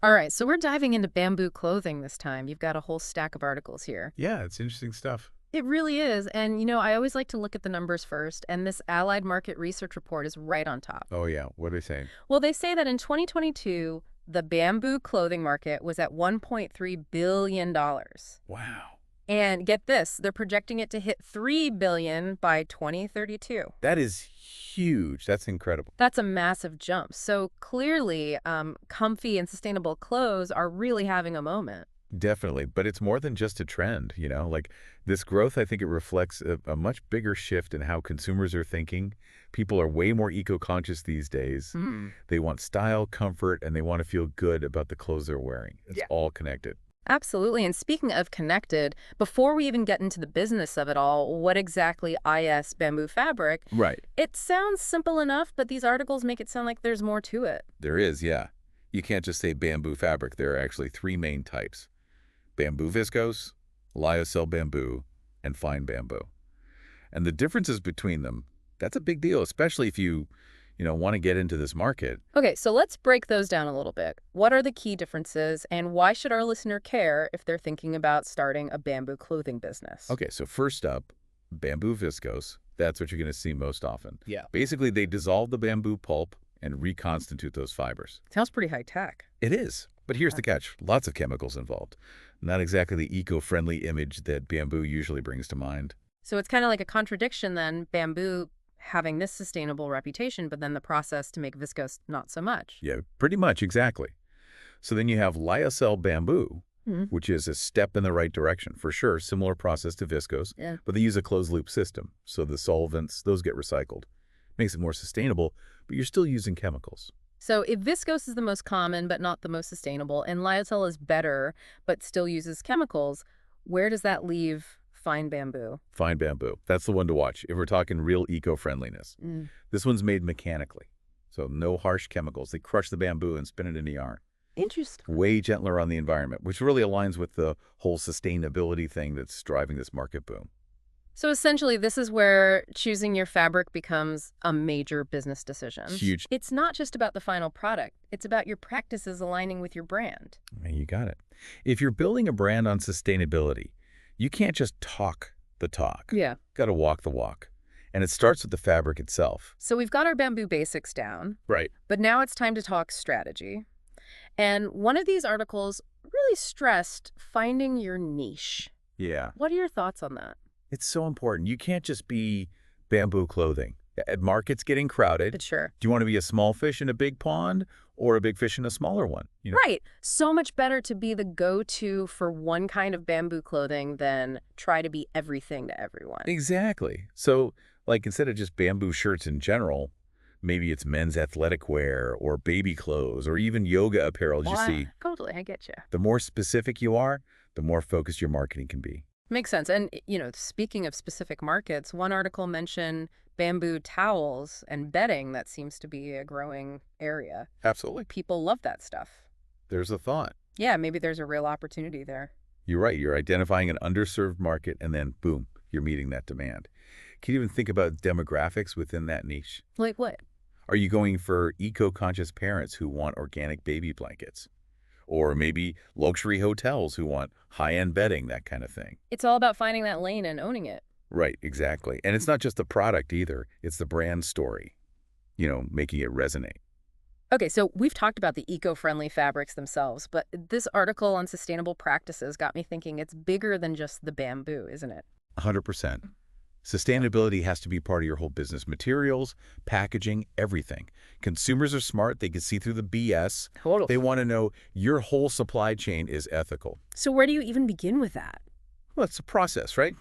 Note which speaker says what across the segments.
Speaker 1: All right, so we're diving into bamboo clothing this time. You've got a whole stack of articles here.
Speaker 2: Yeah, it's interesting stuff.
Speaker 1: It really is. And, I always like to look at the numbers first, and this Allied Market Research report is right on top.
Speaker 2: Oh, yeah. What are they saying?
Speaker 1: Well, they say that in 2022, the bamboo clothing market was at $1.3 billion.
Speaker 2: Wow.
Speaker 1: And get this, they're projecting it to hit $3 billion by 2032.
Speaker 2: That is huge. That's incredible.
Speaker 1: That's a massive jump. So clearly, comfy and sustainable clothes are really having a moment.
Speaker 2: Definitely. But it's more than just a trend, Like this growth, I think it reflects a much bigger shift in how consumers are thinking. People are way more eco-conscious these days.
Speaker 1: Mm.
Speaker 2: They want style, comfort, and they want to feel good about the clothes they're wearing. It's
Speaker 1: Yeah.
Speaker 2: all connected.
Speaker 1: Absolutely. And speaking of connected, before we even get into the business of it all, what exactly is bamboo fabric?
Speaker 2: Right.
Speaker 1: It sounds simple enough, but these articles make it sound like there's more to it.
Speaker 2: There is, yeah. You can't just say bamboo fabric. There are actually three main types: bamboo viscose, lyocell bamboo, and fine bamboo. And the differences between them, that's a big deal, especially if you want to get into this market.
Speaker 1: Okay, so let's break those down a little bit. What are the key differences, and why should our listener care if they're thinking about starting a bamboo clothing business?
Speaker 2: Okay, so first up, bamboo viscose. That's what you're going to see most often.
Speaker 1: Yeah.
Speaker 2: Basically, they dissolve the bamboo pulp and reconstitute those fibers.
Speaker 1: Sounds pretty high tech.
Speaker 2: It is. But here's the catch. Lots of chemicals involved. Not exactly the eco-friendly image that bamboo usually brings to mind.
Speaker 1: So it's kind of like a contradiction then, bamboo having this sustainable reputation, but then the process to make viscose not so much.
Speaker 2: Yeah, pretty much, exactly. So then you have lyocell bamboo,
Speaker 1: Hmm.
Speaker 2: which is a step in the right direction. For sure, similar process to viscose,
Speaker 1: Yeah.
Speaker 2: but they use a closed-loop system. So the solvents, those get recycled. Makes it more sustainable, but you're still using chemicals.
Speaker 1: So if viscose is the most common but not the most sustainable, and lyocell is better but still uses chemicals, where does that leave fine bamboo?
Speaker 2: Fine bamboo. That's the one to watch if we're talking real eco-friendliness.
Speaker 1: Mm.
Speaker 2: This one's made mechanically, so no harsh chemicals. They crush the bamboo and spin it into yarn.
Speaker 1: Interesting.
Speaker 2: Way gentler on the environment, which really aligns with the whole sustainability thing that's driving this market boom.
Speaker 1: So essentially, this is where choosing your fabric becomes a major business decision.
Speaker 2: Huge.
Speaker 1: It's not just about the final product. It's about your practices aligning with your brand.
Speaker 2: Man, you got it. If you're building a brand on sustainability, you can't just talk the talk.
Speaker 1: Yeah.
Speaker 2: Got to walk the walk. And it starts with the fabric itself.
Speaker 1: So we've got our bamboo basics down,
Speaker 2: Right.
Speaker 1: but now it's time to talk strategy. And one of these articles really stressed finding your niche.
Speaker 2: Yeah.
Speaker 1: What are your thoughts on that?
Speaker 2: It's so important. You can't just be bamboo clothing. Market's getting crowded.
Speaker 1: But sure.
Speaker 2: Do you want to be a small fish in a big pond or a big fish in a smaller one?
Speaker 1: Right. So much better to be the go-to for one kind of bamboo clothing than try to be everything to everyone.
Speaker 2: Exactly. So, like, instead of just bamboo shirts in general, maybe it's men's athletic wear or baby clothes or even yoga apparel. You see,
Speaker 1: Totally, I get you.
Speaker 2: the more specific you are, the more focused your marketing can be.
Speaker 1: Makes sense. And, speaking of specific markets, one article mentioned bamboo towels and bedding. That seems to be a growing area.
Speaker 2: Absolutely.
Speaker 1: People love that stuff.
Speaker 2: There's a thought.
Speaker 1: Yeah, maybe there's a real opportunity there.
Speaker 2: You're right. You're identifying an underserved market, and then, boom, you're meeting that demand. Can you even think about demographics within that niche?
Speaker 1: Like what?
Speaker 2: Are you going for eco-conscious parents who want organic baby blankets? Or maybe luxury hotels who want high-end bedding, that kind of thing.
Speaker 1: It's all about finding that lane and owning it.
Speaker 2: Right, exactly. And it's not just the product either. It's the brand story, making it resonate.
Speaker 1: Okay, so we've talked about the eco-friendly fabrics themselves, but this article on sustainable practices got me thinking it's bigger than just the bamboo, isn't it?
Speaker 2: 100%. Sustainability has to be part of your whole business: materials, packaging, everything. Consumers are smart. They can see through the BS.
Speaker 1: Totally.
Speaker 2: They want to know your whole supply chain is ethical.
Speaker 1: So where do you even begin with that?
Speaker 2: Well, it's a process, right?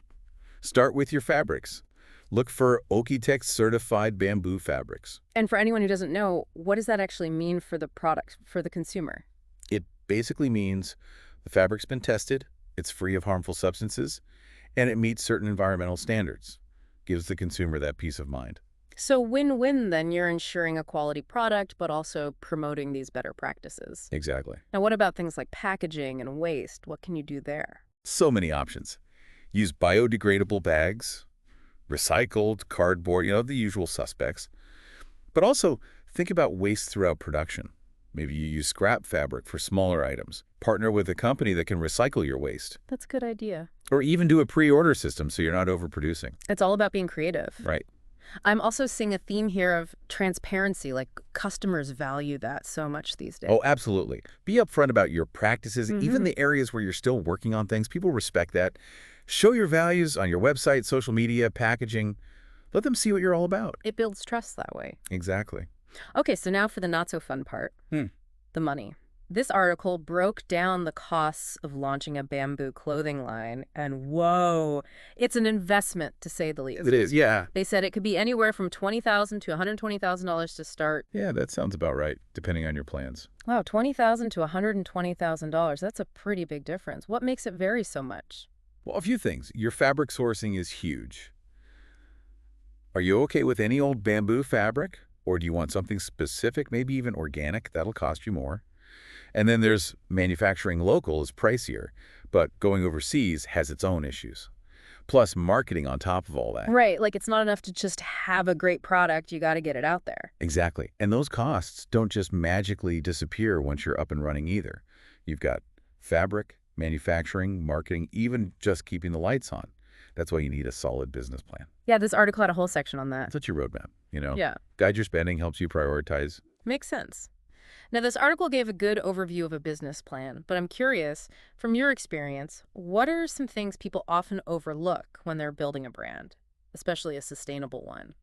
Speaker 2: Start with your fabrics. Look for Okie-Tex certified bamboo fabrics.
Speaker 1: And for anyone who doesn't know, what does that actually mean for the product, for the consumer?
Speaker 2: It basically means the fabric's been tested, it's free of harmful substances, and it meets certain environmental standards. Gives the consumer that peace of mind.
Speaker 1: So win-win then, you're ensuring a quality product, but also promoting these better practices.
Speaker 2: Exactly.
Speaker 1: Now, what about things like packaging and waste? What can you do there?
Speaker 2: So many options. Use biodegradable bags, recycled, cardboard, the usual suspects. But also think about waste throughout production. Maybe you use scrap fabric for smaller items. Partner with a company that can recycle your waste.
Speaker 1: That's a good idea.
Speaker 2: Or even do a pre-order system so you're not overproducing.
Speaker 1: It's all about being creative.
Speaker 2: Right.
Speaker 1: I'm also seeing a theme here of transparency, like customers value that so much these days.
Speaker 2: Oh, absolutely. Be upfront about your practices, even
Speaker 1: Hmm.
Speaker 2: the areas where you're still working on things. People respect that. Show your values on your website, social media, packaging. Let them see what you're all about.
Speaker 1: It builds trust that way.
Speaker 2: Exactly.
Speaker 1: Okay, so now for the not so fun part,
Speaker 2: Hmm.
Speaker 1: the money. This article broke down the costs of launching a bamboo clothing line, and whoa, it's an investment to say the least.
Speaker 2: It is, yeah.
Speaker 1: They said it could be anywhere from $20,000 to $120,000 to start.
Speaker 2: Yeah, that sounds about right, depending on your plans.
Speaker 1: Wow, $20,000 to $120,000. That's a pretty big difference. What makes it vary so much?
Speaker 2: Well, a few things. Your fabric sourcing is huge. Are you okay with any old bamboo fabric? Or do you want something specific, maybe even organic? That'll cost you more. And then there's manufacturing local is pricier, but going overseas has its own issues. Plus marketing on top of all that.
Speaker 1: Right, like it's not enough to just have a great product, you got to get it out there.
Speaker 2: Exactly. And those costs don't just magically disappear once you're up and running either. You've got fabric, manufacturing, marketing, even just keeping the lights on. That's why you need a solid business plan.
Speaker 1: Yeah, this article had a whole section on that.
Speaker 2: That's your roadmap.
Speaker 1: Yeah,
Speaker 2: Guide your spending, helps you prioritize.
Speaker 1: makes sense. Now, this article gave a good overview of a business plan, but I'm curious, from your experience, what are some things people often overlook when they're building a brand, especially a sustainable one?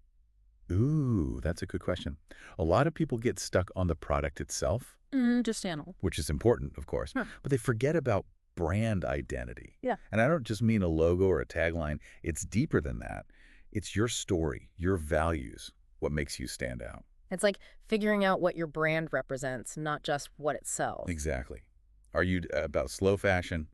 Speaker 2: Ooh, that's a good question. A lot of people get stuck on the product itself,
Speaker 1: Just animal.
Speaker 2: which is important, of course,
Speaker 1: Huh.
Speaker 2: but they forget about brand identity.
Speaker 1: Yeah.
Speaker 2: And I don't just mean a logo or a tagline. It's deeper than that. It's your story, your values, what makes you stand out.
Speaker 1: It's like figuring out what your brand represents, not just what it sells.
Speaker 2: Exactly. Are you about slow fashion,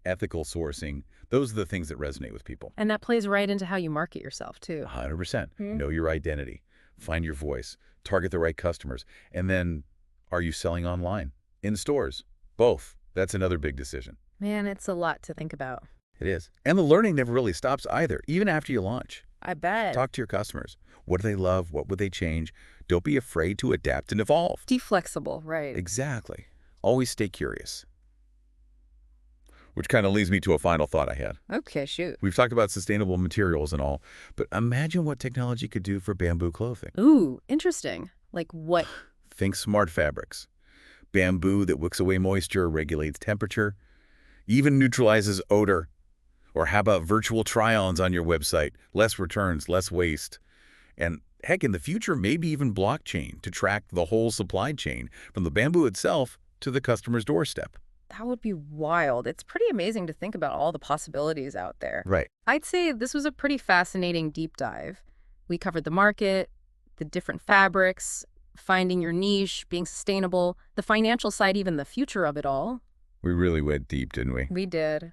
Speaker 2: ethical sourcing? Those are the things that resonate with people.
Speaker 1: And that plays right into how you market yourself, too.
Speaker 2: 100%.
Speaker 1: Hmm.
Speaker 2: Know your identity. Find your voice. Target the right customers. And then, are you selling online? In stores? Both. That's another big decision.
Speaker 1: Man, it's a lot to think about.
Speaker 2: It is. And the learning never really stops either, even after you launch.
Speaker 1: I bet.
Speaker 2: Talk to your customers. What do they love? What would they change? Don't be afraid to adapt and evolve.
Speaker 1: Be flexible, right.
Speaker 2: Exactly. Always stay curious. Which kind of leads me to a final thought I had.
Speaker 1: Okay, shoot.
Speaker 2: We've talked about sustainable materials and all, but imagine what technology could do for bamboo clothing.
Speaker 1: Ooh, interesting. Like what?
Speaker 2: Think smart fabrics. Bamboo that wicks away moisture, regulates temperature, even neutralizes odor. Or how about virtual try-ons on your website? Less returns, less waste. And heck, in the future, maybe even blockchain to track the whole supply chain from the bamboo itself to the customer's doorstep.
Speaker 1: That would be wild. It's pretty amazing to think about all the possibilities out there.
Speaker 2: Right.
Speaker 1: I'd say this was a pretty fascinating deep dive. We covered the market, the different fabrics, finding your niche, being sustainable, the financial side, even the future of it all.
Speaker 2: We really went deep, didn't we?
Speaker 1: We did.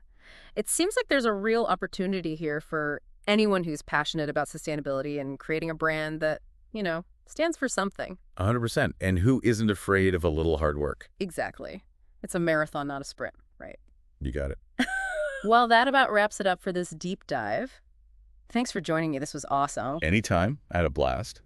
Speaker 1: It seems like there's a real opportunity here for anyone who's passionate about sustainability and creating a brand that, stands for something.
Speaker 2: 100%. And who isn't afraid of a little hard work?
Speaker 1: Exactly. It's a marathon, not a sprint, right?
Speaker 2: You got it.
Speaker 1: Well, that about wraps it up for this deep dive. Thanks for joining me. This was awesome.
Speaker 2: Anytime. I had a blast.